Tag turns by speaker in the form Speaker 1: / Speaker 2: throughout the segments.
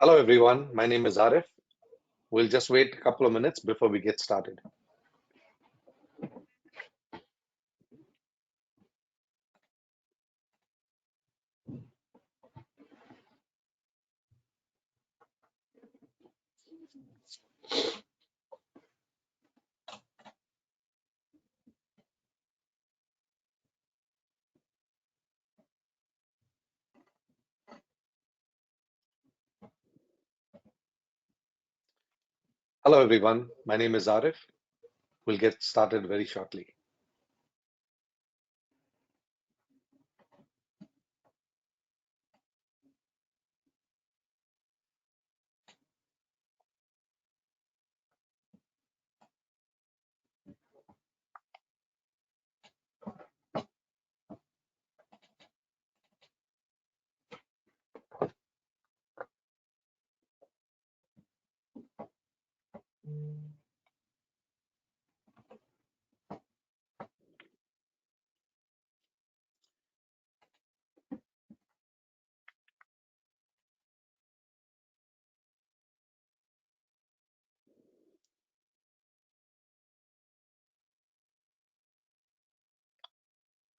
Speaker 1: Hello everyone, my name is Arif. We'll just wait a couple of minutes before we get started. Hello everyone, my name is Arif. We'll get started very shortly.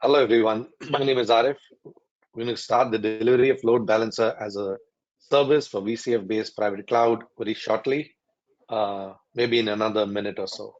Speaker 1: Hello everyone, my name is Arif. We're going to start the delivery of load balancer as a service for VCF based private cloud very shortly, maybe in another minute or so.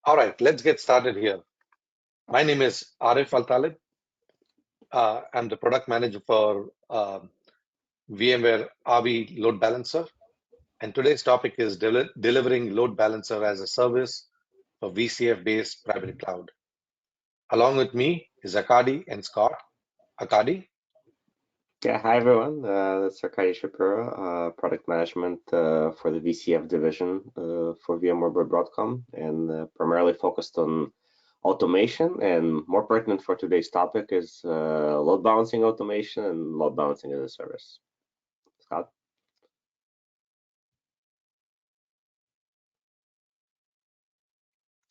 Speaker 1: All right, let's get started here. My name is Arif Al Talib. I'm the product manager for VMware RV Load Balancer. And today's topic is delivering load balancer as a service for VCF-based private cloud. Along with me is Akadi and Scott. Akadi?
Speaker 2: Yeah, hi everyone. That's Arkady Shapiro, product management for the VCF division for VMware Broadcom, and primarily focused on automation. And more pertinent for today's topic is load balancing automation and load balancing as a service. Scott?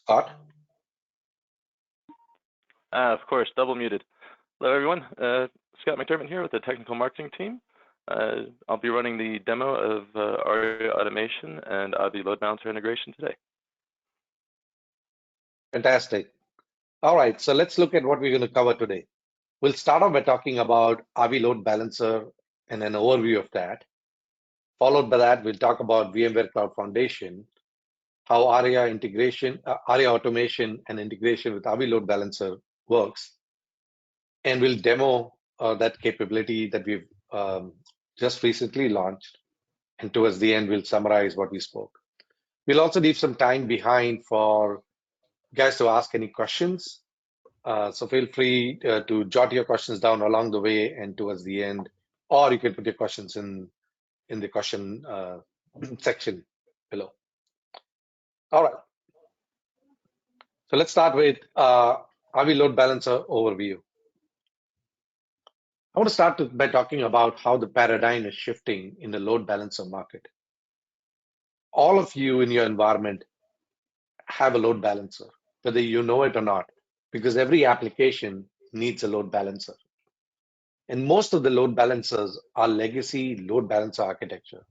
Speaker 1: Scott?
Speaker 3: Of course, double muted. Hello, everyone. Scott McDermott here with the technical marketing team. I'll be running the demo of ARIA automation and Avi load balancer integration today.
Speaker 1: Fantastic. All right, so let's look at what we're going to cover today. We'll start off by talking about Avi Load Balancer and an overview of that. Followed by that, we'll talk about VMware Cloud Foundation, how ARIA automation and integration with Avi Load Balancer works. And we'll demo that capability that we've just recently launched. And towards the end, we'll summarize what we spoke. We'll also leave some time behind for guys to ask any questions. So feel free to jot your questions down along the way and towards the end, or you can put your questions in the question section below. All right. So let's start with Avi Load Balancer overview. I want to start by talking about how the paradigm is shifting in the load balancer market. All of you in your environment have a load balancer, whether you know it or not, because every application needs a load balancer. And most of the load balancers are legacy load balancer architecture.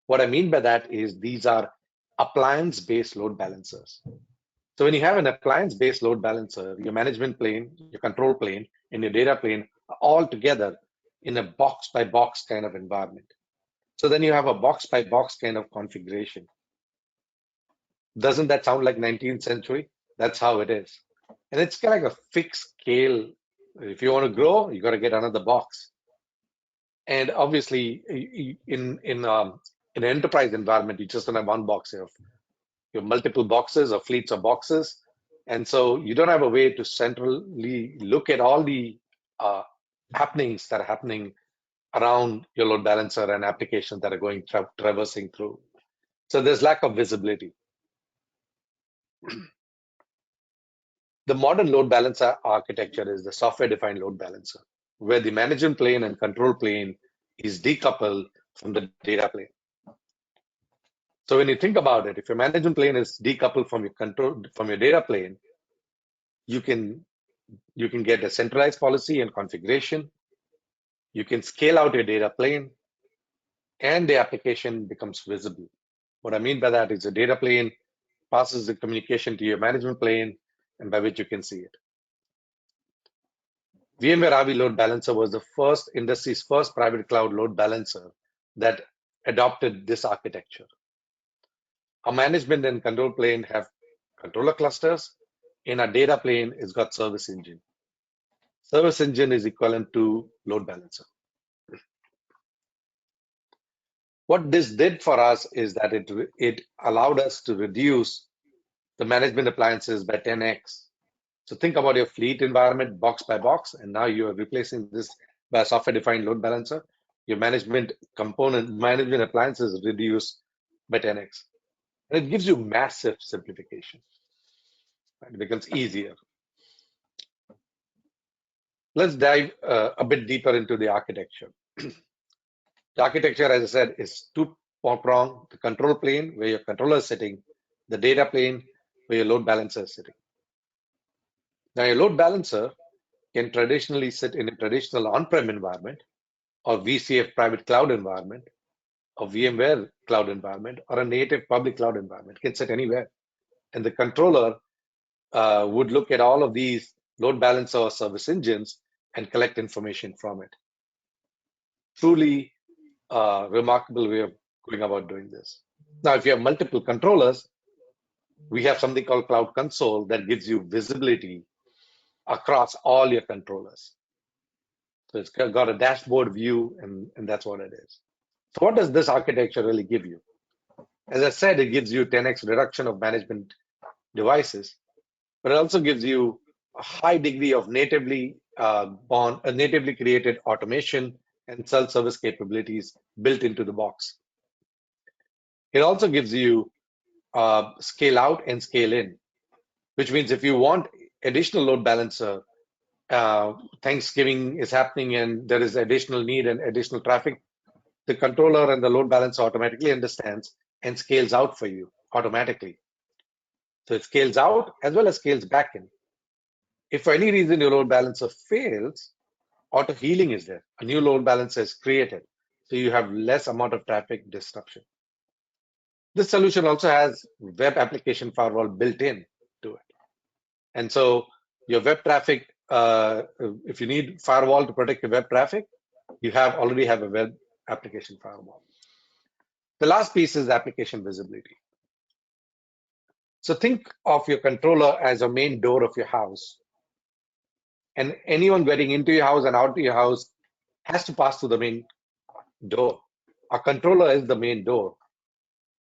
Speaker 1: What I mean by that is these are appliance-based load balancers. So when you have an appliance-based load balancer, your management plane, your control plane, and your data plane are all together in a box-by-box kind of environment. So then you have a box-by-box kind of configuration. Doesn't that sound like 19th century? That's how it is. And it's kind of like a fixed scale. If you want to grow, you got to get another box. And obviously, in an enterprise environment, you just don't have one box. You have multiple boxes or fleets of boxes, and so you don't have a way to centrally look at all the happenings that are happening around your load balancer and applications that are going traversing through. So there's lack of visibility. The modern load balancer architecture is the software-defined load balancer, where the management plane and control plane is decoupled from the data plane. So when you think about it, if your management plane is decoupled from your data plane, you can get a centralized policy and configuration. You can scale out your data plane, and the application becomes visible. What I mean by that is the data plane passes the communication to your management plane, and by which you can see it. VMware RV Load Balancer was the industry's first private cloud load balancer that adopted this architecture. Our management and control plane have controller clusters. In our data plane, it's got service engine. Service engine is equivalent to load balancer. What this did for us is that it allowed us to reduce the management appliances by 10x. So think about your fleet environment box by box, and now you are replacing this by a software-defined load balancer. Your management appliances reduce by 10x. And it gives you massive simplification. Right? It becomes easier. Let's dive a bit deeper into the architecture. The architecture, as I said, is two-pronged: the control plane, where your controller is sitting, the data plane, where your load balancer is sitting. Now, your load balancer can traditionally sit in a traditional on-prem environment, or VCF private cloud environment, or VMware cloud environment, or a native public cloud environment. It can sit anywhere. And the controller would look at all of these load balancer or service engines and collect information from it. Truly remarkable way of going about doing this. Now, if you have multiple controllers, we have something called Cloud Console that gives you visibility across all your controllers. So it's got a dashboard view, and that's what it is. So what does this architecture really give you? As I said, it gives you 10x reduction of management devices, but it also gives you a high degree of natively created automation and self-service capabilities built into the box. It also gives you scale out and scale in, which means if you want additional load balancer, Thanksgiving is happening and there is additional need and additional traffic, the controller and the load balancer automatically understands and scales out for you automatically. So it scales out as well as scales back in. If for any reason your load balancer fails, auto healing is there. A new load balancer is created. So you have less amount of traffic disruption. This solution also has web application firewall built in to it. And so your web traffic, if you need firewall to protect your web traffic, you already have a web application firewall. The last piece is application visibility. So think of your controller as a main door of your house. And anyone getting into your house and out to your house has to pass through the main door. Our controller is the main door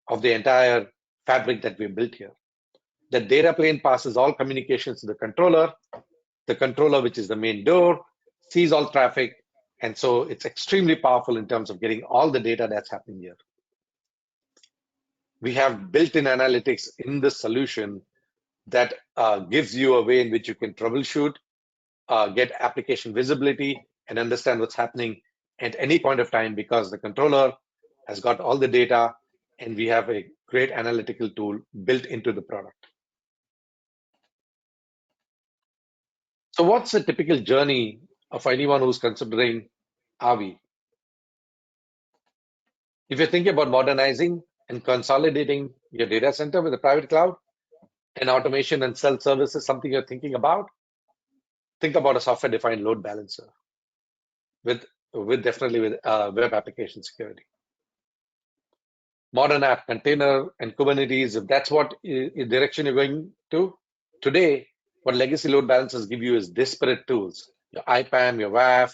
Speaker 1: of the entire fabric that we built here. The data plane passes all communications to the controller, which is the main door, sees all traffic, and so it's extremely powerful in terms of getting all the data that's happening here. We have built-in analytics in this solution that gives you a way in which you can troubleshoot, get application visibility, and understand what's happening at any point of time, because the controller has got all the data and we have a great analytical tool built into the product. So what's the typical journey of anyone who's considering RV? If you're thinking about modernizing and consolidating your data center with a private cloud, and automation and self-service is something you're thinking about, think about a software-defined load balancer with web application security. Modern app, container, and Kubernetes, if that's what direction you're going to. Today, what legacy load balancers give you is disparate tools: your IPAM, your WAF,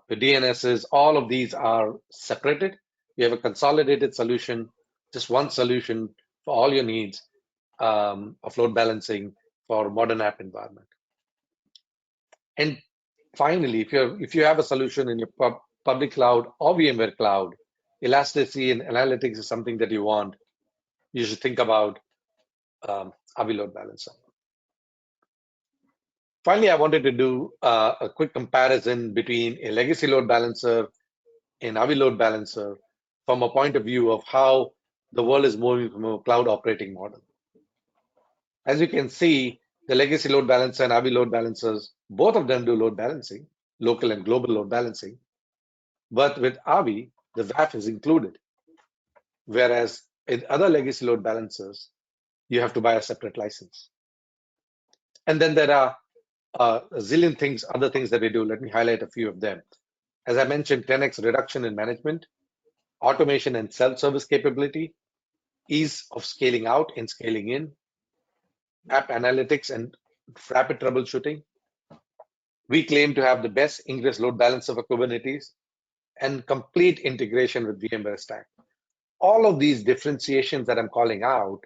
Speaker 1: the DNSs, all of these are separated. You have a consolidated solution, just one solution for all your needs of load balancing for modern app environment. And finally, if you have a solution in your public cloud or VMware cloud, elasticity and analytics is something that you want. You should think about Avi Load Balancer. Finally, I wanted to do a quick comparison between a legacy load balancer and Avi Load Balancer from a point of view of how the world is moving from a cloud operating model. As you can see, the legacy load balancer and Avi load balancers, both of them do load balancing, local and global load balancing. But with Avi, the WAF is included. Whereas in other legacy load balancers, you have to buy a separate license. And then there are a zillion things, other things that we do. Let me highlight a few of them. As I mentioned, 10x reduction in management, automation and self-service capability, ease of scaling out and scaling in, app analytics and rapid troubleshooting. We claim to have the best ingress load balancer for Kubernetes and complete integration with VMware Stack. All of these differentiations that I'm calling out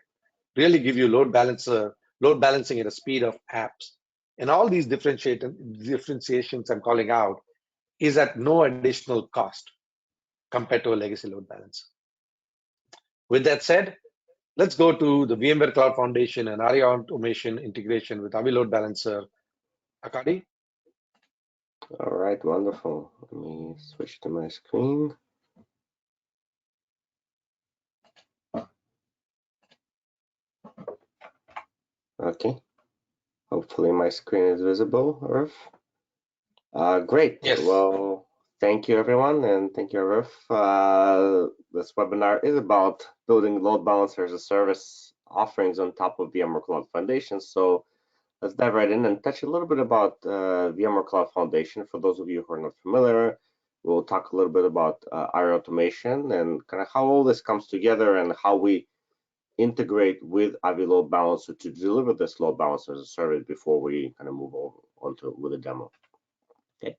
Speaker 1: really give you load balancing at a speed of apps. And all these differentiations I'm calling out is at no additional cost compared to a legacy load balancer. With that said, let's go to the VMware Cloud Foundation and ARIA automation integration with Avi Load Balancer. Akadi?
Speaker 2: All right, wonderful. Let me switch to my screen. Okay. Hopefully my screen is visible, Irv. Great.
Speaker 1: Yes.
Speaker 2: Well, thank you, everyone, and thank you, Irv. This webinar is about building load balancer as a service offerings on top of VMware Cloud Foundation. So let's dive right in and touch a little bit about VMware Cloud Foundation. For those of you who are not familiar, we'll talk a little bit about ARIA automation and kind of how all this comes together and how we integrate with Avi Load Balancer to deliver this load balancer as a service before we kind of move on to with a demo. Okay.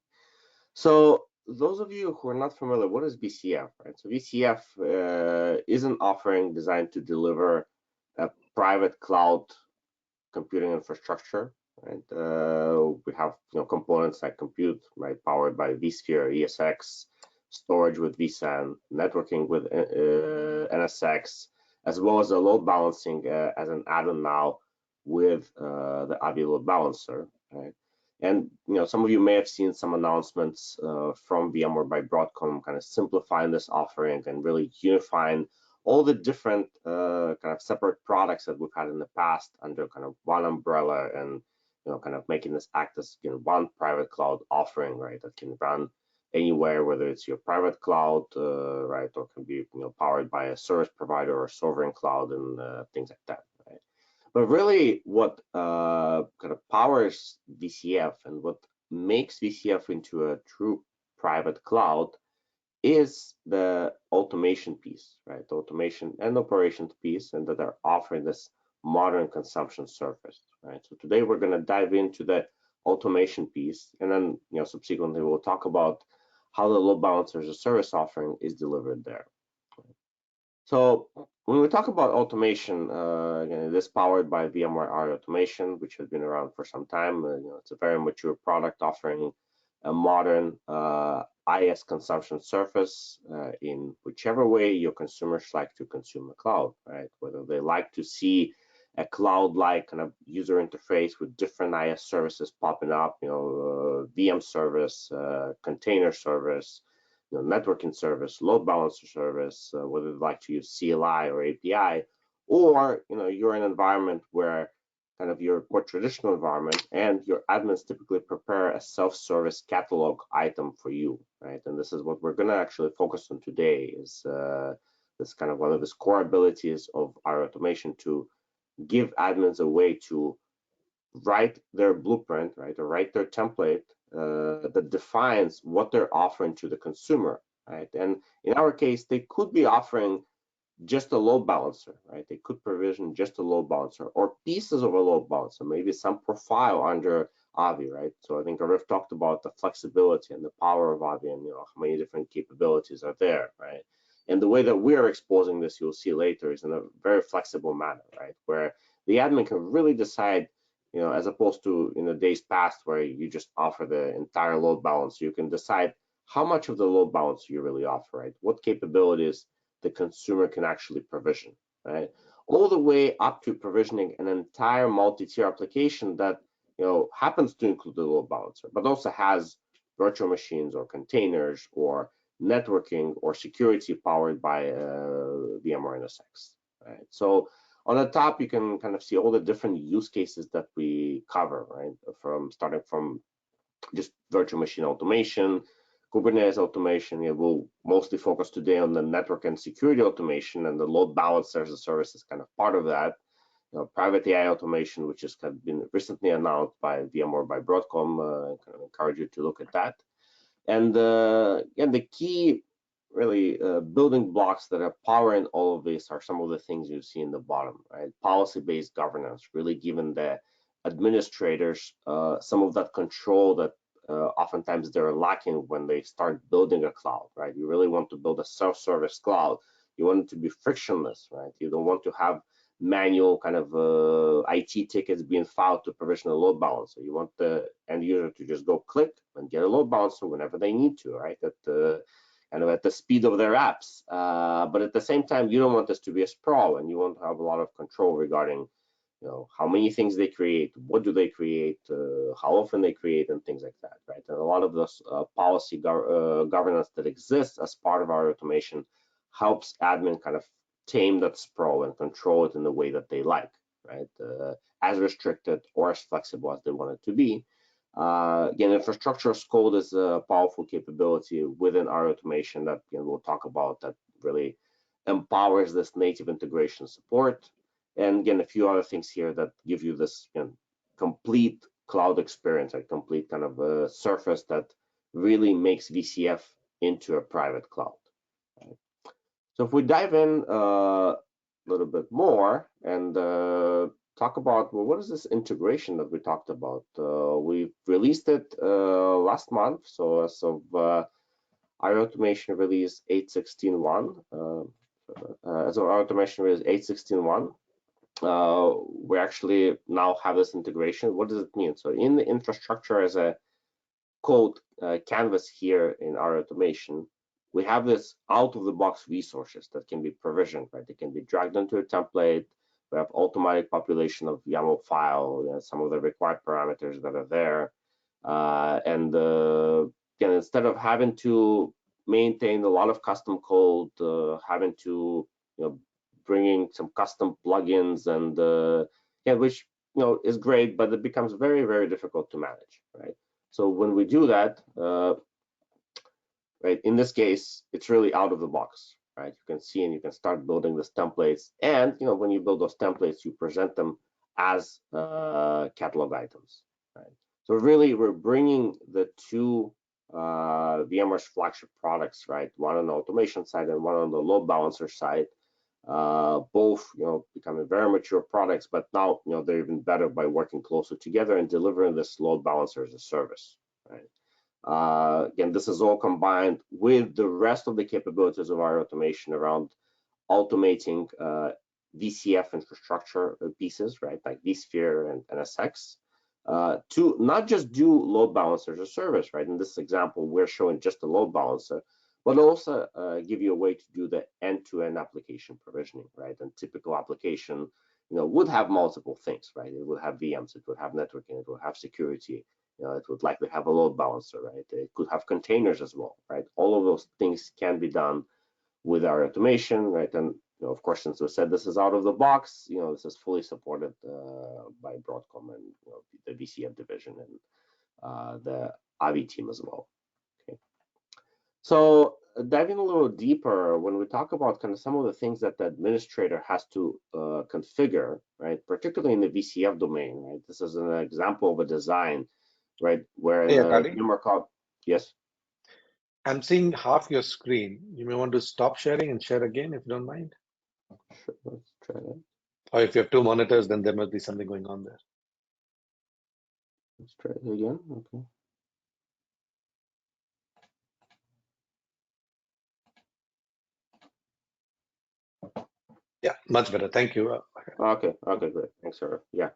Speaker 2: So those of you who are not familiar, what is VCF, right? So VCF is an offering designed to deliver a private cloud computing infrastructure, right? We have components like compute, right, powered by vSphere, ESX, storage with vSAN, networking with NSX, as well as a load balancing as an add-on now with the Avi Load Balancer, right? And some of you may have seen some announcements from VMware by Broadcom, kind of simplifying this offering and really unifying all the different kind of separate products that we've had in the past under kind of one umbrella, and kind of making this act as one private cloud offering, right, that can run anywhere, whether it's your private cloud, right, or can be powered by a service provider or sovereign cloud and things like that, right? But really, what kind of powers VCF and what makes VCF into a true private cloud is the automation piece, right? The automation and operations piece, and that are offering this modern consumption surface, right? So today we're going to dive into the automation piece, and then subsequently we'll talk about how the load balancer as a service offering is delivered there. So when we talk about automation, again, it is powered by VMware ARIA Automation, which has been around for some time. It's a very mature product offering a modern IaaS consumption surface in whichever way your consumers like to consume the cloud, right? Whether they like to see a cloud-like kind of user interface with different IaaS services popping up, VM service, container service, networking service, load balancer service, whether they like to use CLI or API, or you're in an environment where kind of your more traditional environment, and your admins typically prepare a self-service catalog item for you, right? And this is what we're going to actually focus on today, is this kind of one of the core abilities of our automation to give admins a way to write their blueprint, right, or write their template that defines what they're offering to the consumer, right? And in our case, they could be offering just a load balancer, right? They could provision just a load balancer or pieces of a load balancer, maybe some profile under Avi, right? So I think Arif talked about the flexibility and the power of Avi, and how many different capabilities are there, right? And the way that we are exposing this, you'll see later, is in a very flexible manner, right? Where the admin can really decide, as opposed to in the days past where you just offer the entire load balance, you can decide how much of the load balance you really offer, right? What capabilities the consumer can actually provision, right? All the way up to provisioning an entire multi-tier application that happens to include the load balancer, but also has virtual machines or containers or networking or security powered by VMware NSX. Right. So on the top, you can kind of see all the different use cases that we cover, right? Starting from just virtual machine automation, Kubernetes automation. We'll mostly focus today on the network and security automation, and the load balancer as a service is kind of part of that. Private AI automation, which has kind of been recently announced by VMware by Broadcom. I kind of encourage you to look at that. And the key really building blocks that are powering all of this are some of the things you see in the bottom, right? Policy-based governance, really giving the administrators some of that control that oftentimes they're lacking when they start building a cloud, right? You really want to build a self-service cloud. You want it to be frictionless, right? You don't want to have manual kind of IT tickets being filed to provision a load balancer. You want the end user to just go click and get a load balancer whenever they need to, right? Kind of at the speed of their apps. But at the same time, you don't want this to be a sprawl, and you want to have a lot of control regarding, how many things they create, what do they create, how often they create, and things like that, right? And a lot of this policy governance that exists as part of our automation helps admin kind of tame that sprawl and control it in the way that they like, right? As restricted or as flexible as they want it to be. Again, infrastructure as code is a powerful capability within our automation that we'll talk about, that really empowers this native integration support. And again, a few other things here that give you this complete cloud experience, a complete kind of a surface that really makes VCF into a private cloud. Right? So if we dive in a little bit more and talk about, well, what is this integration that we talked about? We released it last month. So as of our automation release 8.16.1, as of our automation release 8.16.1, we actually now have this integration. What does it mean? So in the infrastructure as a code canvas here in our automation, we have this out-of-the-box resources that can be provisioned, right? They can be dragged into a template. We have automatic population of YAML file, some of the required parameters that are there. And again, instead of having to maintain a lot of custom code, having to bringing some custom plugins and which is great, but it becomes very, very difficult to manage, right? So when we do that, right, in this case, it's really out of the box, right? You can see and you can start building these templates. And when you build those templates, you present them as catalog items, right? So really, we're bringing the two VMware's flagship products, right? One on the automation side and one on the load balancer side. Both becoming very mature products, but now they're even better by working closer together and delivering this load balancer as a service, right? Again, this is all combined with the rest of the capabilities of our automation around automating VCF infrastructure pieces, right, like vSphere and NSX, to not just do load balancers as a service, right? In this example, we're showing just a load balancer, but also give you a way to do the end-to-end application provisioning, right? And typical application, would have multiple things, right? It would have VMs, it would have networking, it would have security, it would likely have a load balancer, right? It could have containers as well, right? All of those things can be done with our automation, right? And of course, since we said this is out of the box, this is fully supported by Broadcom and the VCF division and the Avi team as well. Okay. So diving a little deeper, when we talk about kind of some of the things that the administrator has to configure, right? Particularly in the VCF domain, right? This is an example of a design, right? Where in the yes.
Speaker 1: I'm seeing half your screen. You may want to stop sharing and share again if you don't mind.
Speaker 2: Sure, let's try that.
Speaker 1: Or if you have two monitors, then there must be something going on there.
Speaker 2: Let's try it again. Okay.
Speaker 1: Yeah, much better. Thank you.
Speaker 2: Okay, great. Thanks, sir. Yeah.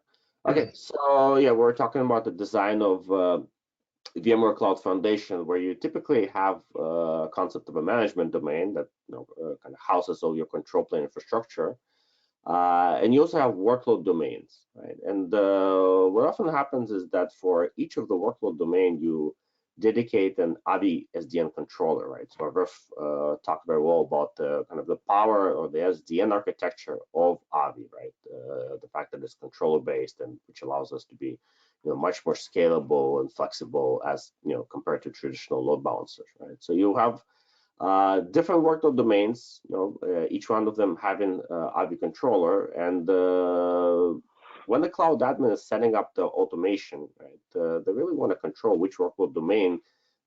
Speaker 2: Okay, so yeah, we're talking about the design of VMware Cloud Foundation, where you typically have a concept of a management domain that kind of houses all your control plane infrastructure. And you also have workload domains, right? And what often happens is that for each of the workload domain, you dedicate an AVI SDN controller, right? So I've talked very well about the kind of the power or the SDN architecture of AVI, right? The fact that it's controller based and which allows us to be, much more scalable and flexible as compared to traditional load balancers, right? So you have different workload domains, each one of them having AVI controller, and when the cloud admin is setting up the automation, right, they really want to control which workload domain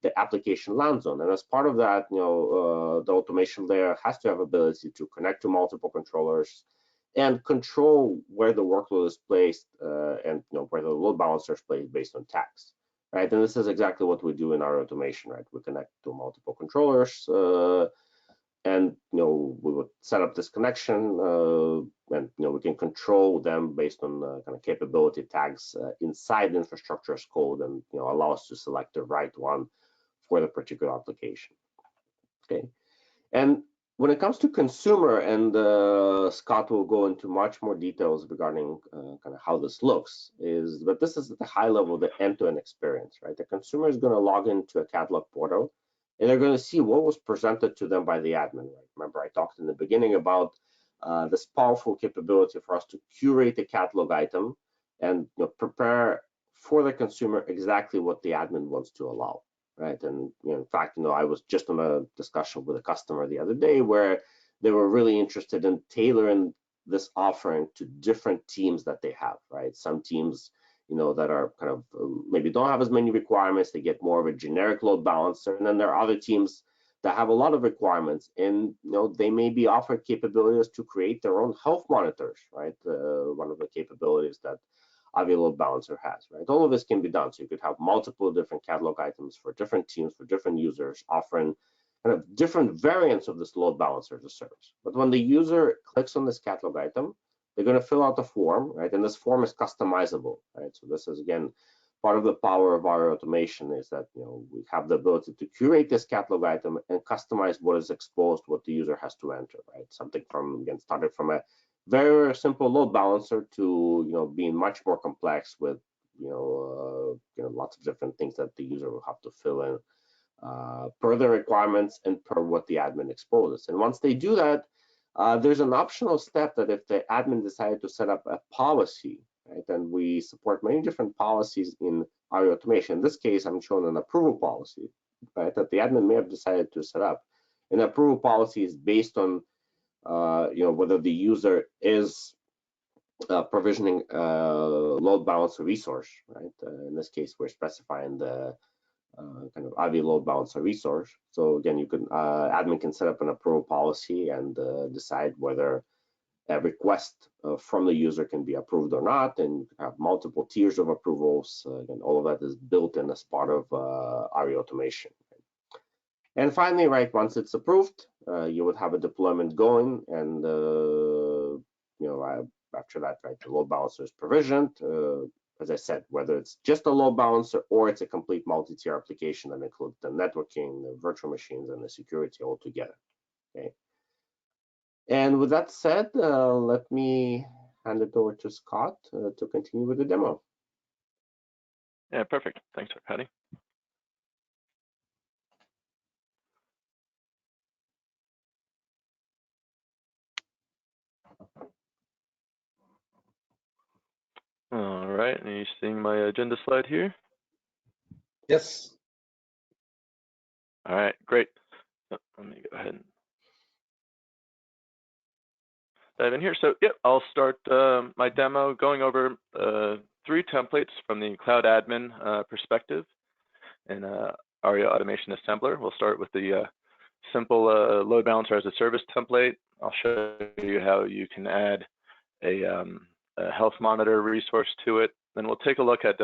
Speaker 2: the application lands on, and as part of that, the automation layer has to have ability to connect to multiple controllers and control where the workload is placed and where the load balancer is placed based on tags. Right, and this is exactly what we do in our automation, right? We connect to multiple controllers, and we would set up this connection, and we can control them based on kind of capability tags inside the infrastructure as code, and allow us to select the right one for the particular application. Okay, and when it comes to consumer, and Scott will go into much more details regarding kind of how this looks, is that this is at the high level, the end-to-end experience, right? The consumer is going to log into a catalog portal, and they're going to see what was presented to them by the admin, right? Remember, I talked in the beginning about this powerful capability for us to curate a catalog item and prepare for the consumer exactly what the admin wants to allow. Right, and in fact, I was just on a discussion with a customer the other day where they were really interested in tailoring this offering to different teams that they have. Right, some teams, that are kind of maybe don't have as many requirements. They get more of a generic load balancer, and then there are other teams that have a lot of requirements, and they may be offered capabilities to create their own health monitors. Right, one of the capabilities that AVI Load Balancer has, right? All of this can be done. So you could have multiple different catalog items for different teams, for different users, offering kind of different variants of this load balancer as a service. But when the user clicks on this catalog item, they're going to fill out a form, right? And this form is customizable, right? So this is, again, part of the power of our automation is that, we have the ability to curate this catalog item and customize what is exposed, what the user has to enter, right? Something from, again, started from a very simple load balancer to being much more complex with lots of different things that the user will have to fill in per the requirements and per what the admin exposes. And once they do that, there's an optional step that if the admin decided to set up a policy, right, and we support many different policies in our automation. In this case, I'm showing an approval policy, right, that the admin may have decided to set up. An approval policy is based on whether the user is provisioning load balancer resource, right? In this case, we're specifying the kind of AVI load balancer resource. So again, you can admin can set up an approval policy and decide whether a request from the user can be approved or not, and you can have multiple tiers of approvals. Again, all of that is built in as part of ARI automation. And finally, right, once it's approved, you would have a deployment going, and after that, right, the load balancer is provisioned. As I said, whether it's just a load balancer or it's a complete multi-tier application that includes the networking, the virtual machines, and the security all together. Okay. And with that said, let me hand it over to Scott to continue with the demo.
Speaker 3: Yeah, perfect. Thanks, Patty. All right, are you seeing my agenda slide here?
Speaker 1: Yes.
Speaker 3: All right, great. Let me go ahead and dive in here. So, yep, I'll start my demo going over 3 templates from the Cloud Admin perspective in ARIA Automation Assembler. We'll start with the simple load balancer as a service template. I'll show you how you can add a health monitor resource to it. Then we'll take a look at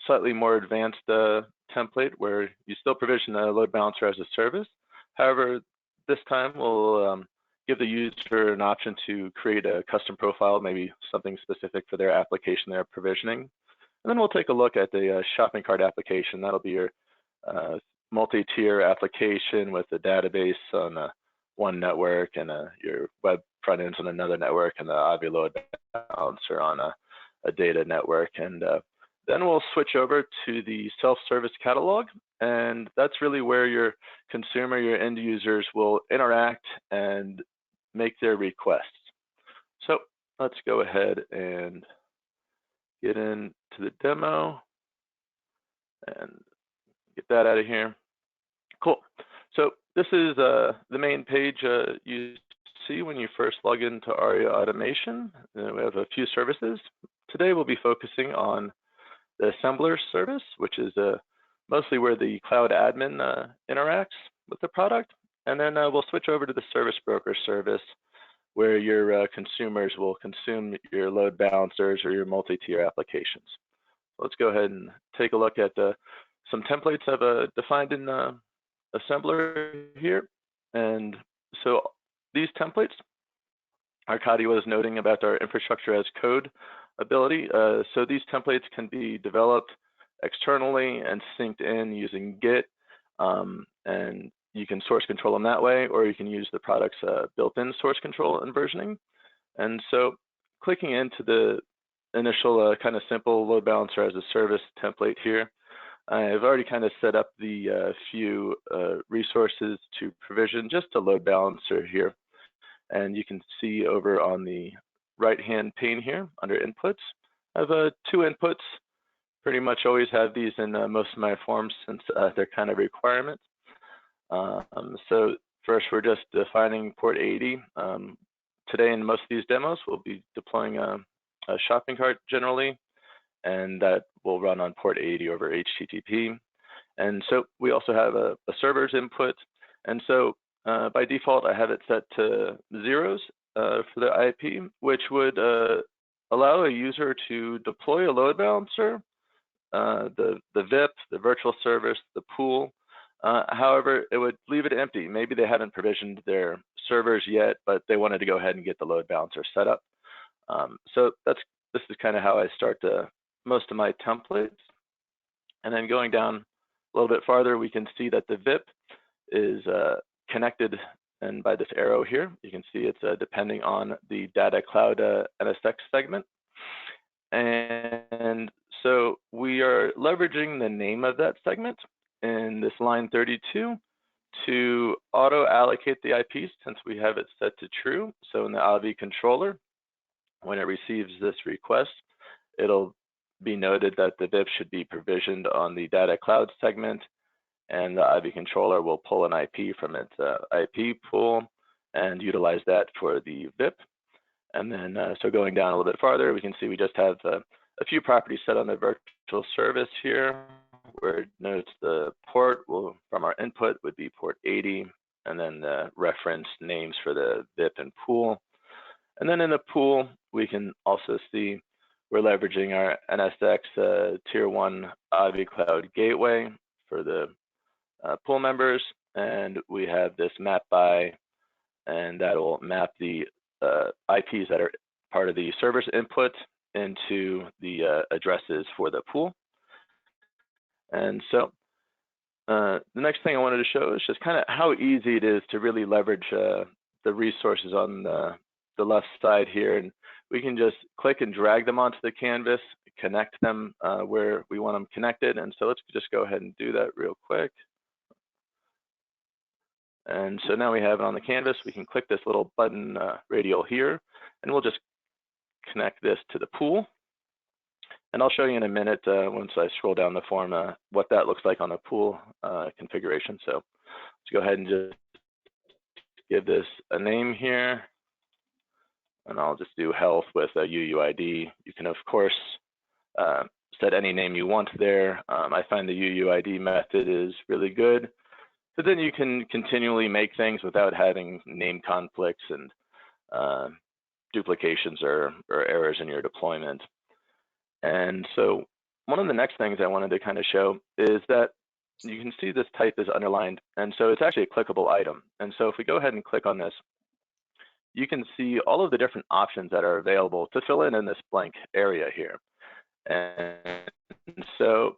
Speaker 3: slightly more advanced template where you still provision a load balancer as a service. However, this time we'll give the user an option to create a custom profile, maybe something specific for their application they're provisioning. And then we'll take a look at the shopping cart application. That'll be your multi-tier application with a database on one network and your web front ends on another network, and the Avi load balancer on a data network. And then we'll switch over to the self-service catalog, and that's really where your consumer, your end users will interact and make their requests. So let's go ahead and get into the demo and get that out of here. Cool. So this is the main page you see when you first log into ARIA Automation. We have a few services. Today we'll be focusing on the assembler service, which is mostly where the cloud admin interacts with the product. And then we'll switch over to the service broker service, where your consumers will consume your load balancers or your multi-tier applications. Let's go ahead and take a look at some templates I've defined in assembler here. And so these templates, Arkady was noting about our infrastructure as code ability. So these templates can be developed externally and synced in using Git, and you can source control them that way, or you can use the product's built-in source control and versioning. And so clicking into the initial kind of simple load balancer as a service template here, I've already kind of set up the few resources to provision just a load balancer here. And you can see over on the right-hand pane here under inputs, I have two inputs. Pretty much always have these in most of my forms since they're kind of requirements. So first, we're just defining port 80. Today in most of these demos, we'll be deploying a shopping cart generally, and that will run on port 80 over HTTP. And so we also have a server's input. And so by default, I have it set to zeros for the IP, which would allow a user to deploy a load balancer, the VIP, the virtual service, the pool. However, it would leave it empty. Maybe they haven't provisioned their servers yet, but they wanted to go ahead and get the load balancer set up. So this is kind of how I start most of my templates. And then going down a little bit farther, we can see that the VIP is connected, and by this arrow here, you can see it's depending on the data cloud NSX segment. And so we are leveraging the name of that segment in this line 32 to auto allocate the IPs since we have it set to true. So in the Avi controller, when it receives this request, it'll be noted that the VIP should be provisioned on the data cloud segment, and the Avi controller will pull an IP from its IP pool and utilize that for the VIP. And then, so going down a little bit farther, we can see we just have a few properties set on the virtual service here, where it notes the port from our input would be port 80, and then the reference names for the VIP and pool. And then in the pool, we can also see we're leveraging our NSX Tier 1 Avi Cloud Gateway for the pool members, and we have this map by, and that will map the IPs that are part of the server's input into the addresses for the pool. And so the next thing I wanted to show is just kind of how easy it is to really leverage the resources on the left side here. And we can just click and drag them onto the canvas, connect them where we want them connected. And so let's just go ahead and do that real quick. And so now we have it on the canvas. We can click this little button radial here, and we'll just connect this to the pool. And I'll show you in a minute once I scroll down the form what that looks like on the pool configuration. So let's go ahead and just give this a name here. And I'll just do health with a UUID. You can, of course, set any name you want there. I find the UUID method is really good. So then you can continually make things without having name conflicts and duplications or errors in your deployment. And so one of the next things I wanted to kind of show is that you can see this type is underlined, and so it's actually a clickable item. And so if we go ahead and click on this, you can see all of the different options that are available to fill in this blank area here. And so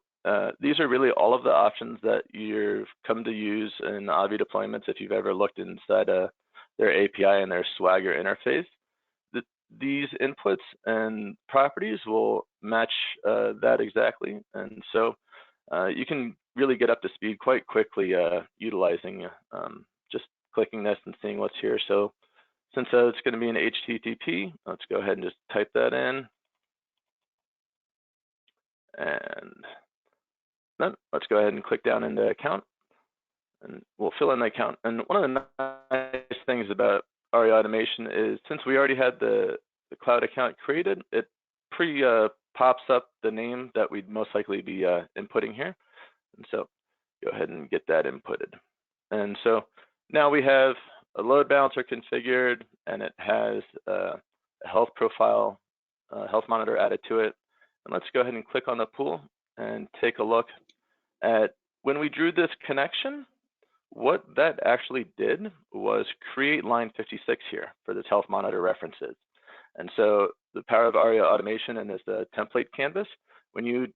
Speaker 3: these are really all of the options that you've come to use in Avi deployments. If you've ever looked inside their API and their Swagger interface, these inputs and properties will match that exactly. And so you can really get up to speed quite quickly utilizing just clicking this and seeing what's here. So since it's going to be an HTTP, let's go ahead and just type that in. And then let's go ahead and click down into account, and we'll fill in the account. And one of the nice things about ARIA Automation is since we already had the cloud account created, it pops up the name that we'd most likely be inputting here. And so go ahead and get that inputted. And so now we have a load balancer configured, and it has a health profile, health monitor added to it. And let's go ahead and click on the pool and take a look at when we drew this connection, what that actually did was create line 56 here for this health monitor references. And so the power of ARIA Automation and this template canvas, when you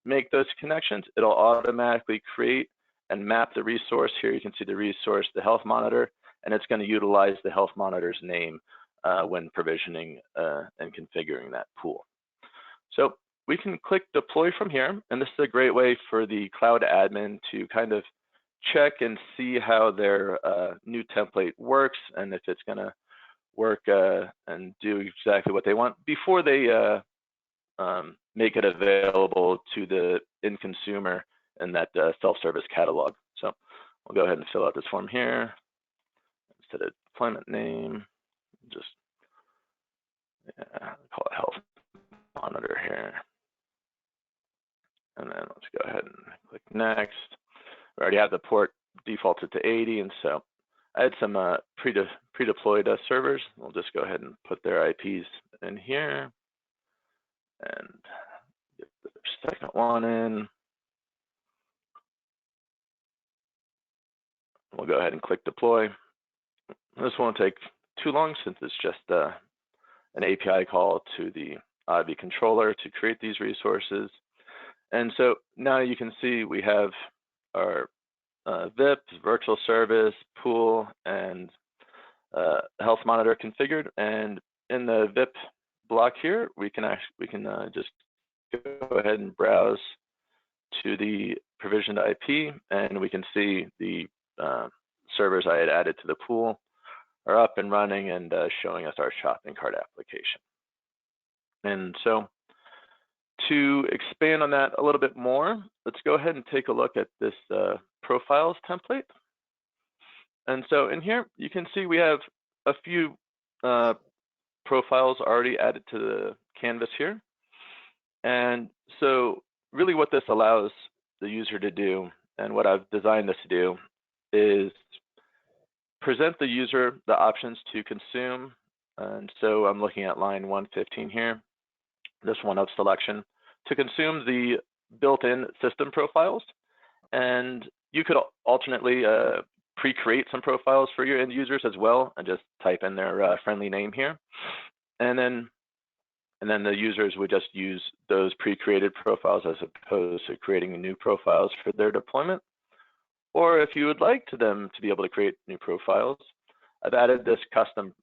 Speaker 3: make those connections, it'll automatically create and map the resource. Here you can see the resource, the health monitor, and it's going to utilize the health monitor's name when provisioning and configuring that pool. So we can click deploy from here, and this is a great way for the cloud admin to kind of check and see how their new template works and if it's going to work and do exactly what they want before they make it available to the end consumer in that self-service catalog. So we'll go ahead and fill out this form here. Instead of deployment name, just call it health monitor here. And then let's go ahead and click next. We already have the port defaulted to 80, and so I had some pre-deployed servers. We'll just go ahead and put their IPs in here and get the second one in. We'll go ahead and click deploy. This won't take too long since it's just an API call to the Avi controller to create these resources. And so now you can see we have our VIP, virtual service, pool, and health monitor configured. And in the VIP block here, we can just go ahead and browse to the provisioned IP, and we can see the servers I had added to the pool are up and running and showing us our shopping cart application. And so to expand on that a little bit more, let's go ahead and take a look at this profiles template. And so in here, you can see we have a few profiles already added to the canvas here. And so really what this allows the user to do, and what I've designed this to do, is present the user the options to consume. And so I'm looking at line 115 here, this one of selection, to consume the built-in system profiles. And you could alternately pre-create some profiles for your end users as well, and just type in their friendly name here. And then the users would just use those pre-created profiles as opposed to creating new profiles for their deployment. Or if you would like them to be able to create new profiles, I've added this custom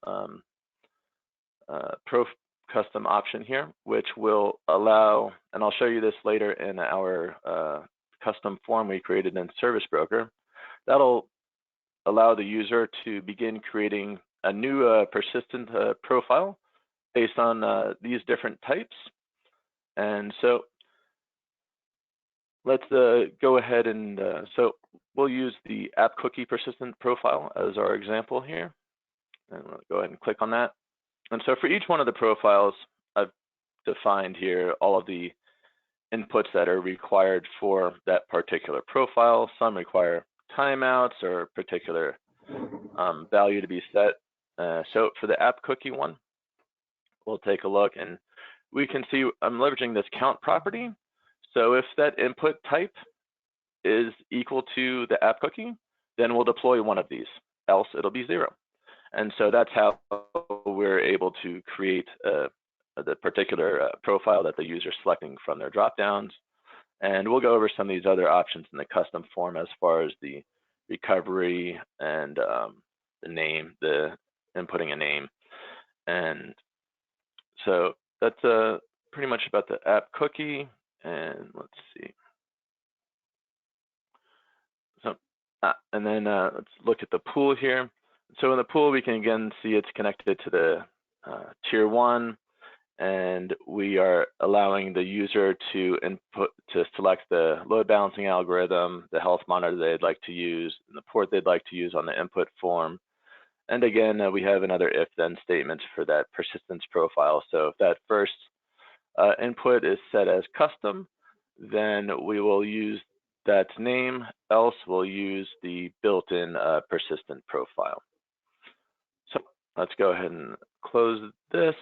Speaker 3: custom option here, which will allow, and I'll show you this later in our custom form we created in Service Broker. That'll allow the user to begin creating a new persistent profile based on these different types. And so let's go ahead and, so we'll use the app cookie persistent profile as our example here. And we'll go ahead and click on that. And so for each one of the profiles, I've defined here all of the inputs that are required for that particular profile. Some require timeouts or particular value to be set. So for the app cookie one, we'll take a look, and we can see I'm leveraging this count property So if that input type is equal to the app cookie, then we'll deploy one of these, else it'll be 0. And so that's how we're able to create the particular profile that the user is selecting from their dropdowns. And we'll go over some of these other options in the custom form as far as the recovery and the name, the inputting a name. And so that's pretty much about the app cookie. And let's see. So, and then let's look at the pool here. So in the pool, we can again see it's connected to the tier 1, and we are allowing the user to select the load balancing algorithm, the health monitor they'd like to use, and the port they'd like to use on the input form. And again, we have another if-then statement for that persistence profile. So if that first input is set as custom, then we will use that name, else we'll use the built-in persistent profile. So let's go ahead and close this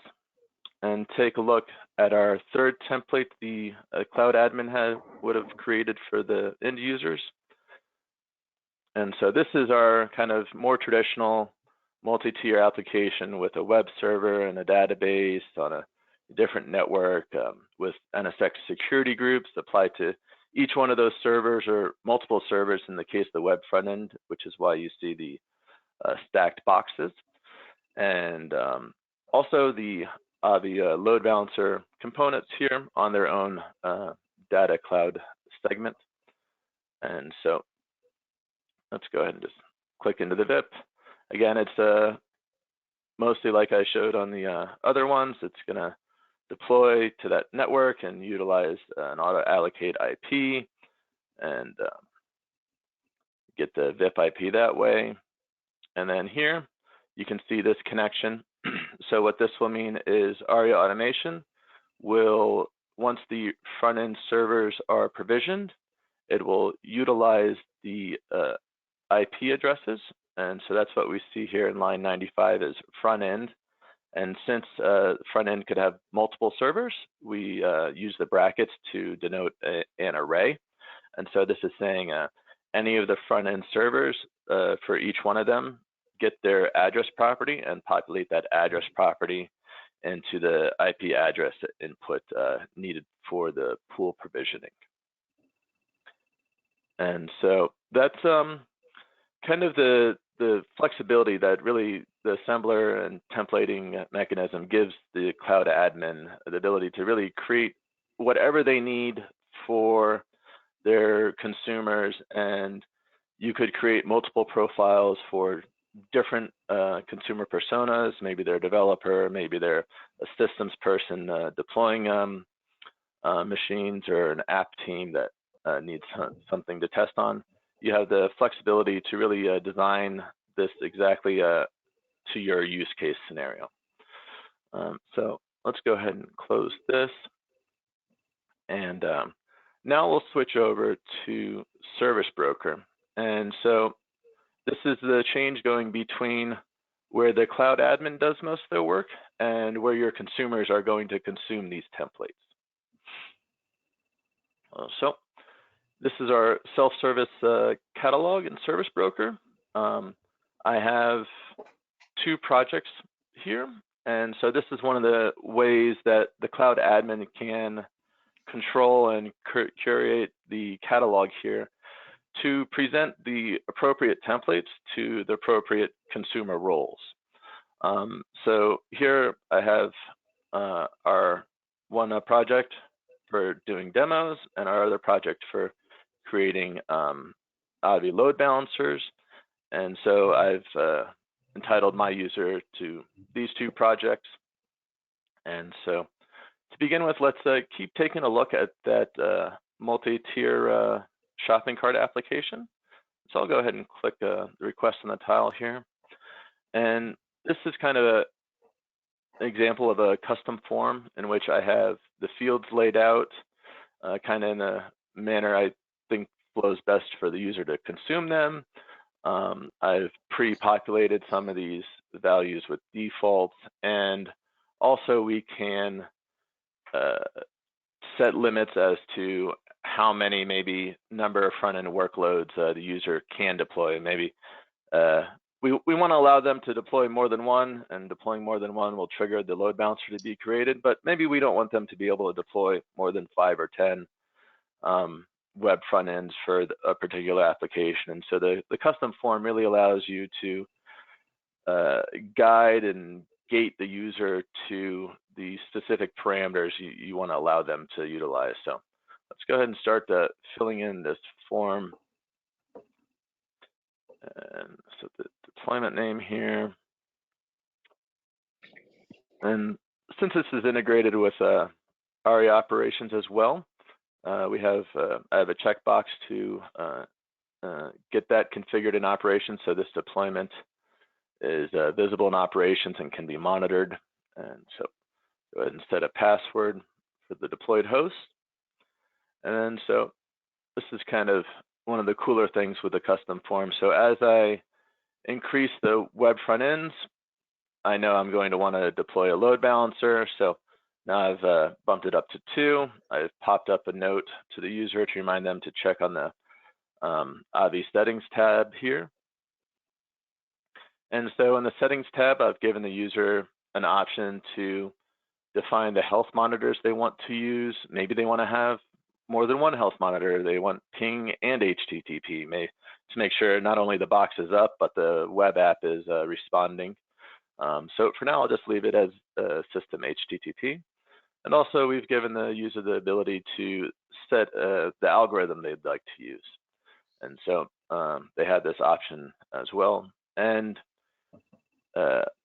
Speaker 3: and take a look at our third template the cloud admin would have created for the end users. And so this is our kind of more traditional multi-tier application with a web server and a database on a different network with NSX security groups applied to each one of those servers or multiple servers in the case of the web front end, which is why you see the stacked boxes. And also the load balancer components here on their own data cloud segment. And so let's go ahead and just click into the VIP. Again, it's mostly like I showed on the other ones. It's going to deploy to that network and utilize an auto allocate IP and get the VIP IP that way. And then here you can see this connection. So what this will mean is ARIA Automation will, once the front end servers are provisioned, it will utilize the IP addresses. And so that's what we see here in line 95 is front end. And since front end could have multiple servers, we use the brackets to denote an array. And so this is saying any of the front end servers for each one of them get their address property and populate that address property into the IP address input needed for the pool provisioning. And so that's kind of the flexibility that really the assembler and templating mechanism gives the cloud admin the ability to really create whatever they need for their consumers. And you could create multiple profiles for different consumer personas. Maybe they're a developer, maybe they're a systems person deploying machines, or an app team that needs something to test on. You have the flexibility to really design this exactly to your use case scenario. So let's go ahead and close this. And now we'll switch over to Service Broker. And so this is the change going between where the cloud admin does most of their work and where your consumers are going to consume these templates. So this is our self-service catalog and Service Broker. I have 2 projects here. And so this is one of the ways that the cloud admin can control and curate the catalog here to present the appropriate templates to the appropriate consumer roles. So here I have our one project for doing demos and our other project for creating Avi load balancers. And so I've entitled my user to these 2 projects. And so to begin with, let's keep taking a look at that multi-tier shopping cart application. So I'll go ahead and click the request on the tile here. And this is kind of an example of a custom form in which I have the fields laid out kind of in a manner I think flows best for the user to consume them. I've pre-populated some of these values with defaults, and also we can set limits as to how many maybe number of front-end workloads the user can deploy. Maybe we want to allow them to deploy more than one, and deploying more than one will trigger the load balancer to be created, but maybe we don't want them to be able to deploy more than 5 or 10 web front ends for a particular application. And so the custom form really allows you to guide and gate the user to the specific parameters you want to allow them to utilize. So let's go ahead and start filling in this form. And so the deployment name here. And since this is integrated with ARIA operations as well, I have a checkbox to get that configured in operations. So this deployment is visible in operations and can be monitored. And so go ahead and set a password for the deployed host. And so this is kind of one of the cooler things with the custom form. So as I increase the web front ends, I know I'm going to want to deploy a load balancer. So now I've bumped it up to 2. I've popped up a note to the user to remind them to check on the Avi settings tab here. And so in the settings tab, I've given the user an option to define the health monitors they want to use. Maybe they want to have more than one health monitor. They want ping and HTTP to make sure not only the box is up, but the web app is responding. So for now, I'll just leave it as system HTTP. And also, we've given the user the ability to set the algorithm they'd like to use. And so they had this option as well. And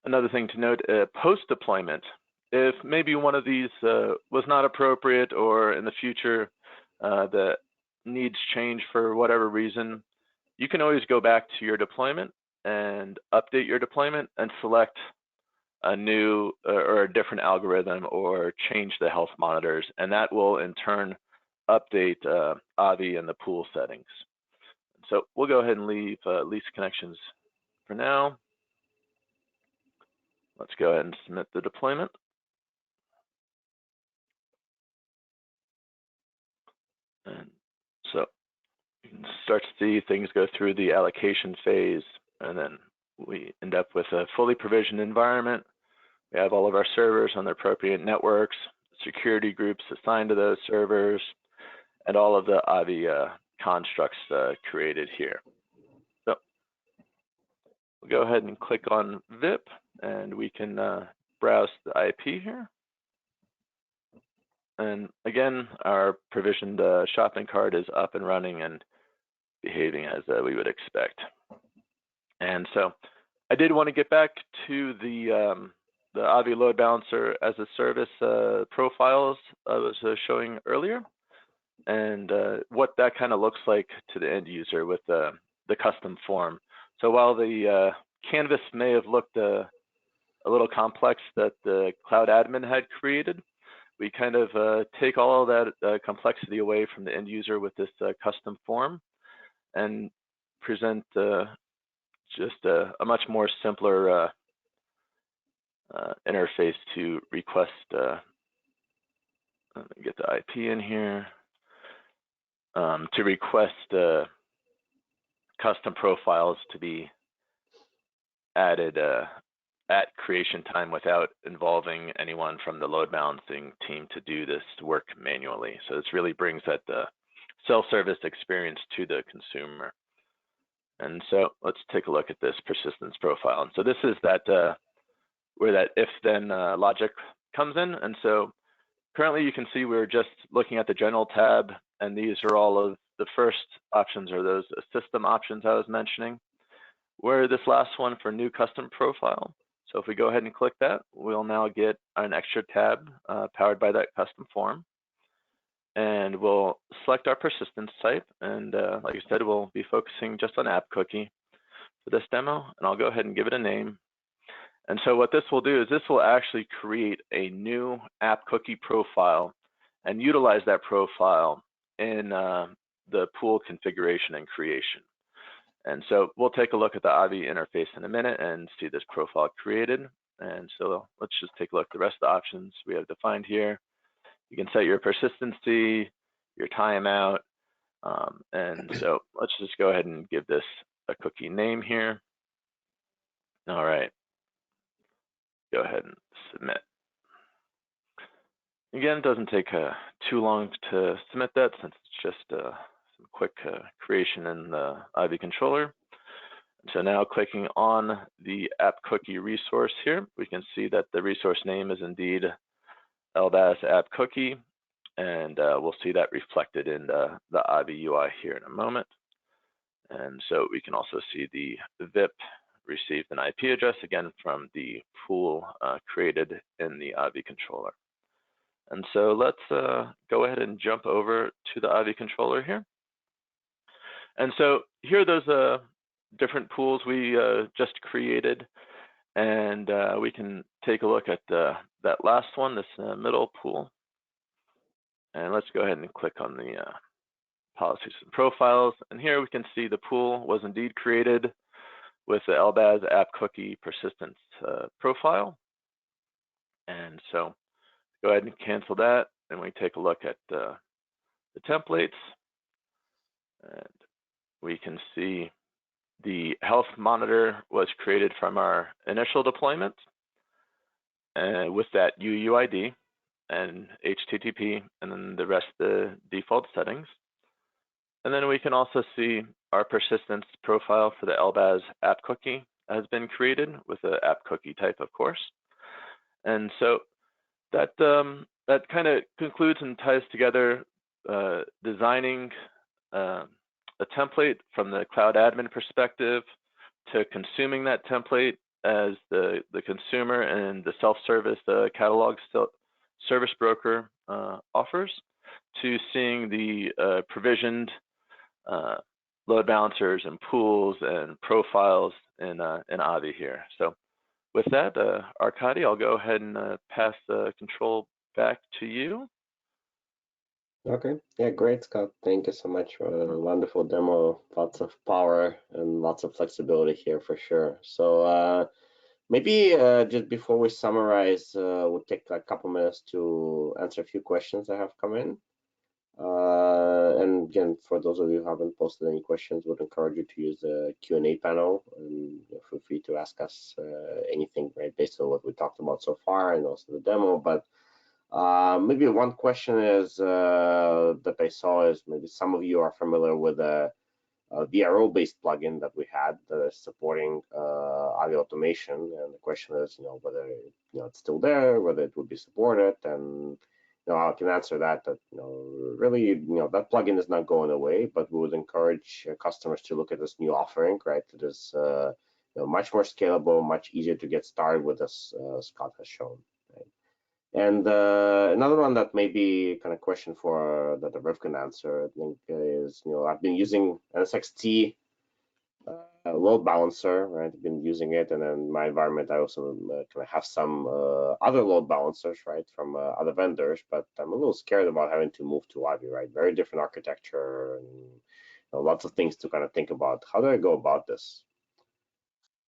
Speaker 3: another thing to note, post-deployment, if maybe one of these was not appropriate, or in the future the needs change for whatever reason, you can always go back to your deployment and update your deployment and select a new or a different algorithm or change the health monitors, and that will in turn update Avi and the pool settings. So we'll go ahead and leave least connections for now. Let's go ahead and submit the deployment. And so you can start to see things go through the allocation phase, and then we end up with a fully provisioned environment. We have all of our servers on their appropriate networks, security groups assigned to those servers, and all of the Avi constructs created here. So we'll go ahead and click on VIP, and we can browse the IP here. And again, our provisioned shopping cart is up and running and behaving as we would expect. And so I did want to get back to the Avi Load Balancer as a service profiles I was showing earlier, and what that kind of looks like to the end user with the custom form. So while the canvas may have looked a little complex that the cloud admin had created, we kind of take all of that complexity away from the end user with this custom form and present just a much more simpler interface to request. Let me get the IP in here. To request custom profiles to be added at creation time without involving anyone from the load balancing team to do this work manually. So this really brings that self-service experience to the consumer. And so let's take a look at this persistence profile. And so this is that where that if-then logic comes in. And so currently you can see we're just looking at the general tab, and these are all of the first options, or those system options I was mentioning. Where this last one for new custom profile. So if we go ahead and click that, we'll now get an extra tab powered by that custom form. And we'll select our persistence type. And like I said, we'll be focusing just on app cookie for this demo. And I'll go ahead and give it a name. And so what this will do is this will actually create a new app cookie profile and utilize that profile in the pool configuration and creation. And so we'll take a look at the Avi interface in a minute and see this profile created. And so let's just take a look at the rest of the options we have defined here. You can set your persistency, your timeout, and so let's just go ahead and give this a cookie name here. All right, go ahead and submit. Again, it doesn't take too long to submit that since it's just some quick creation in the Ivy controller. So now clicking on the app cookie resource here, we can see that the resource name is indeed LBAS app cookie, and we'll see that reflected in the Ivy UI here in a moment. And so we can also see the VIP received an IP address, again, from the pool created in the Ivy controller. And so let's go ahead and jump over to the Ivy controller here. And so here are those different pools we just created. And we can take a look at that last one, this middle pool. And let's go ahead and click on the policies and profiles. And here we can see the pool was indeed created with the LBAS app cookie persistence profile. And so go ahead and cancel that. And we take a look at the templates. And we can see the health monitor was created from our initial deployment with that UUID and HTTP, and then the rest of the default settings. And then we can also see our persistence profile for the LBAS app cookie has been created with the app cookie type, of course. And so that that kind of concludes and ties together designing a template from the cloud admin perspective to consuming that template as the consumer and the self-service catalog service broker offers, to seeing the provisioned load balancers and pools and profiles in Avi here. So with that, Arkady, I'll go ahead and pass the control back to you.
Speaker 2: Okay, yeah, great, Scott. Thank you so much for a wonderful demo. Lots of power and lots of flexibility here for sure. So maybe just before we summarize, we'll take a couple minutes to answer a few questions that have come in. And again, for those of you who haven't posted any questions, would encourage you to use the Q&A panel, and feel free to ask us anything, right, based on what we talked about so far and also the demo. But maybe one question is that I saw is maybe some of you are familiar with a VRO-based plugin that we had that is supporting Avi automation, and the question is, whether it's still there, whether it would be supported, and I can answer that. That really, that plugin is not going away, but we would encourage customers to look at this new offering, right? It is much more scalable, much easier to get started with, as Scott has shown. Right? And another one that may be kind of question for that Rev can answer, I think, is I've been using NSXT load balancer, right? I've been using it, and then in my environment, I also kind of have some other load balancers, right, from other vendors. But I'm a little scared about having to move to Ivy, right? Very different architecture and lots of things to kind of think about. How do I go about this?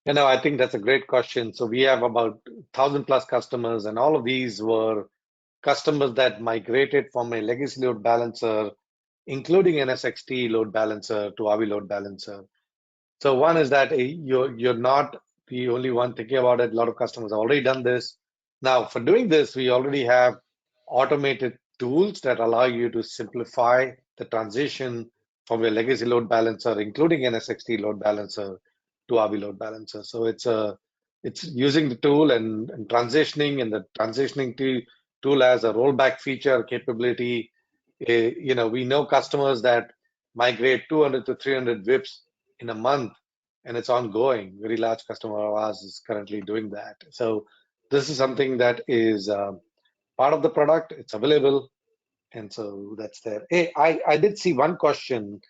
Speaker 1: I think that's a great question. So we have about 1,000+ customers, and all of these were customers that migrated from a legacy load balancer, including NSXT load balancer, to Avi load balancer. So one is that you're not the only one thinking about it. A lot of customers have already done this. Now, for doing this, we already have automated tools that allow you to simplify the transition from your legacy load balancer, including NSXT load balancer, to Avi load balancer. So it's using the tool and transitioning, and the transitioning tool has a rollback feature capability. We know customers that migrate 200 to 300 VIPs in a month, and it's ongoing. Very large customer of ours is currently doing that. So this is something that is part of the product. It's available, and so that's there. Hey, I did see one question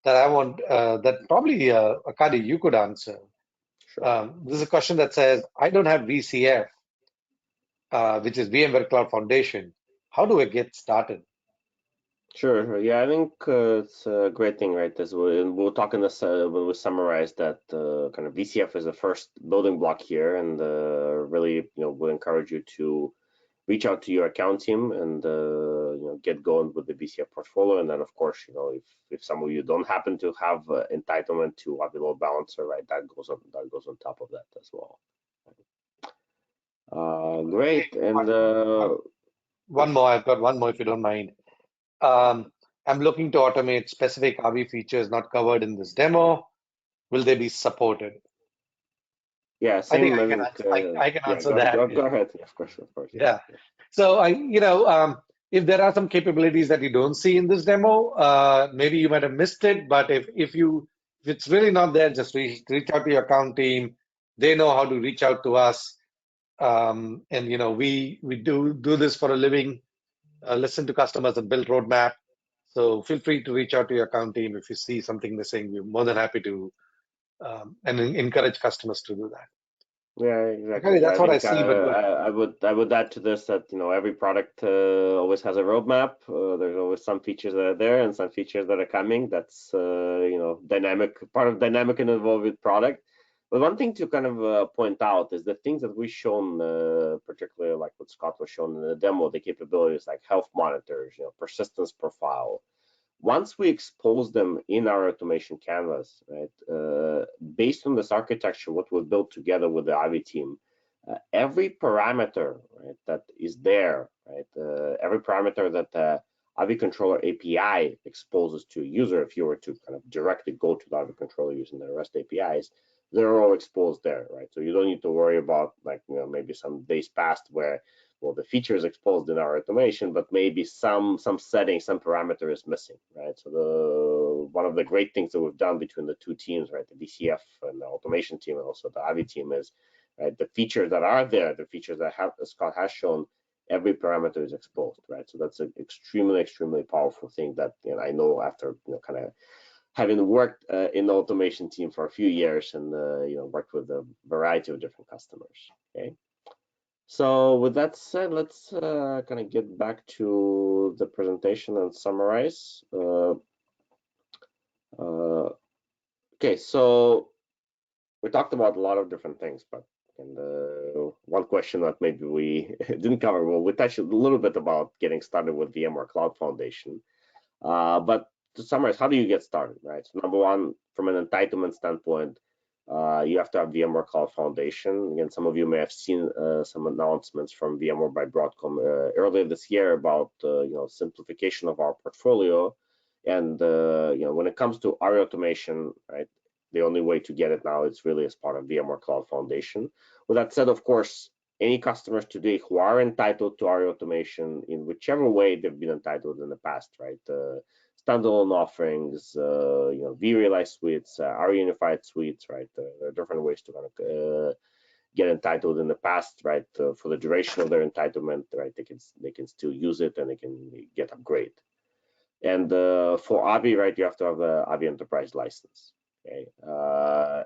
Speaker 1: that I want that probably Arkady, you could answer.
Speaker 2: Sure.
Speaker 1: This is a question that says, I don't have VCF, which is VMware Cloud Foundation. How do I get started?
Speaker 2: Sure. Yeah, I think it's a great thing, right? As we'll talk in this when we summarize that kind of VCF is the first building block here, and really, we'll encourage you to reach out to your account team and get going with the VCF portfolio. And then, of course, if some of you don't happen to have entitlement to Avi Load Balancer, right, that goes on top of that as well. Great. And
Speaker 1: one more. I've got one more, if you don't mind. I'm looking to automate specific Avi features not covered in this demo. Will they be supported?
Speaker 2: yeah,
Speaker 1: I think
Speaker 2: same.
Speaker 1: I can answer
Speaker 2: Go
Speaker 1: that.
Speaker 2: ahead. Yeah, of course.
Speaker 1: Yeah. So if there are some capabilities that you don't see in this demo, maybe you might have missed it. But if it's really not there, just reach out to your account team. They know how to reach out to us. And we do this for a living. Listen to customers and build roadmap. So feel free to reach out to your account team if you see something missing. We're more than happy to and encourage customers to do that.
Speaker 2: Yeah, exactly.
Speaker 1: Okay, that's
Speaker 2: I
Speaker 1: what I
Speaker 2: think
Speaker 1: see. But
Speaker 2: I would add to this that every product always has a roadmap. There's always some features that are there and some features that are coming. That's dynamic, part of dynamic and evolving product. But one thing to kind of point out is the things that we've shown, particularly like what Scott was shown in the demo, the capabilities like health monitors, persistence profile. Once we expose them in our automation canvas, right, based on this architecture, what we built together with the Avi team, every parameter, right, that is there, right, every parameter that the Avi controller API exposes to a user, if you were to kind of directly go to the Avi controller using the REST APIs, they're all exposed there, right? So you don't need to worry about like maybe some days past where the feature is exposed in our automation, but maybe some setting, some parameter is missing, right? So one of the great things that we've done between the two teams, right, the VCF and the automation team and also the Avi team is, right, the features that are there, the features that Scott has shown, every parameter is exposed, right? So that's an extremely powerful thing that I know after kind of having worked in the automation team for a few years and worked with a variety of different customers. Okay. So with that said, let's kind of get back to the presentation and summarize. Okay, so we talked about a lot of different things, but one question that maybe we didn't cover, well, we touched a little bit about getting started with VMware Cloud Foundation. But to summarize, how do you get started, right? So number one, from an entitlement standpoint, you have to have VMware Cloud Foundation. Again, some of you may have seen some announcements from VMware by Broadcom earlier this year about simplification of our portfolio. And when it comes to ARIA automation, right, the only way to get it now is really as part of VMware Cloud Foundation. With that said, of course, any customers today who are entitled to ARIA automation in whichever way they've been entitled in the past, right? Standalone offerings, vRealize suites, ARIA unified suites, right? There are different ways to kind of get entitled in the past, right? For the duration of their entitlement, right? They can still use it and they can get upgrade. And for Avi, right, you have to have a Avi Enterprise license. Okay,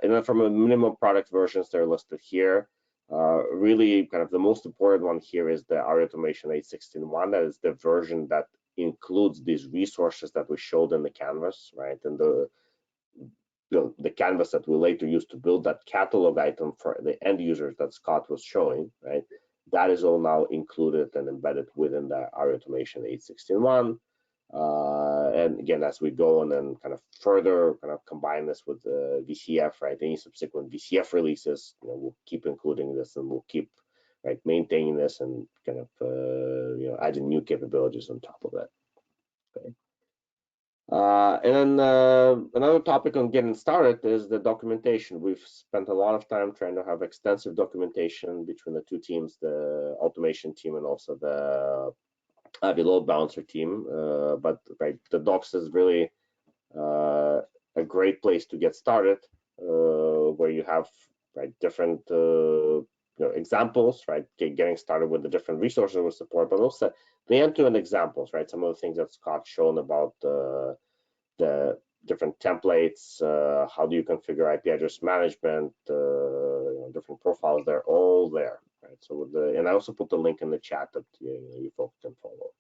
Speaker 2: and then from a minimum product versions, they're listed here. Really, kind of the most important one here is the ARIA Automation 8.16.1. That is the version that includes these resources that we showed in the canvas, right? And the canvas that we later use to build that catalog item for the end users that Scott was showing, right? That is all now included and embedded within the ARIA Automation 8.16.1. And again, as we go and then kind of further kind of combine this with the VCF, right? Any subsequent VCF releases, we'll keep including this and we'll keep maintaining this and kind of adding new capabilities on top of that. Okay. And then another topic on getting started is the documentation. We've spent a lot of time trying to have extensive documentation between the two teams, the automation team and also the Avi Load Balancer team, but right, the docs is really a great place to get started, where you have different examples, right? Getting started with the different resources we support, but also the end-to-end examples, right? Some of the things that Scott shown about the different templates, how do you configure IP address management, different profiles, they're all there. Right, so and I also put the link in the chat that you folks can follow.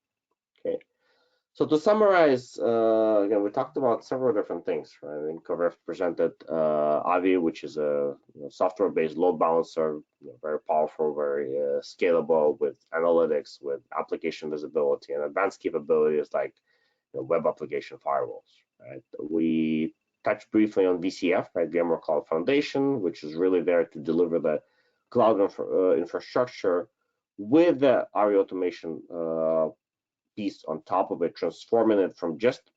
Speaker 2: Okay, So to summarize, again, we talked about several different things, right? I think Kovarev presented Avi, which is a software-based load balancer, very powerful, very scalable with analytics, with application visibility, and advanced capabilities like web application firewalls. Right? We touched briefly on VCF, right? VMware Cloud Foundation, which is really there to deliver the cloud infrastructure with the ARIA automation piece on top of it, transforming it from just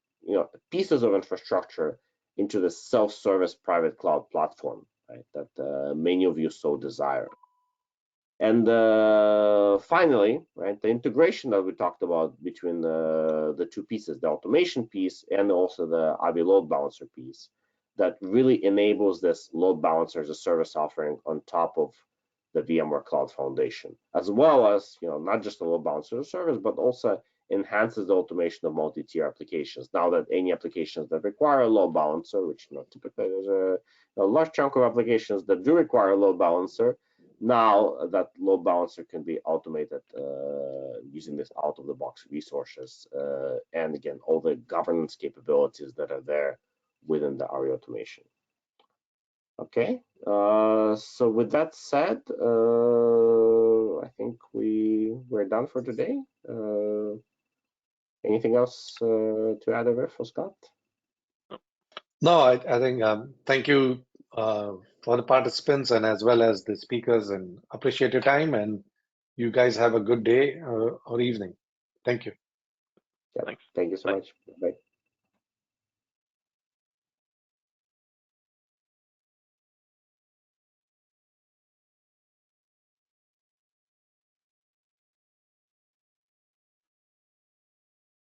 Speaker 2: pieces of infrastructure into the self-service private cloud platform, right? That many of you so desire. And finally, right, the integration that we talked about between the two pieces, the automation piece and also the Avi load balancer piece, that really enables this load balancer as a service offering on top of the VMware Cloud Foundation, as well as not just the load balancer as a service, but also enhances the automation of multi-tier applications. Now that any applications that require a load balancer, which typically there's a large chunk of applications that do require a load balancer, now that load balancer can be automated using this out-of-the-box resources and again all the governance capabilities that are there within the ARIA automation. Okay, so with that said, I think we're done for today. Anything else to add over for Scott?
Speaker 1: No, I think thank you for the participants and as well as the speakers, and appreciate your time, and you guys have a good day or evening. Thank you.
Speaker 2: Yeah,
Speaker 3: Thanks.
Speaker 2: thank you so
Speaker 3: Bye.
Speaker 2: much. Bye.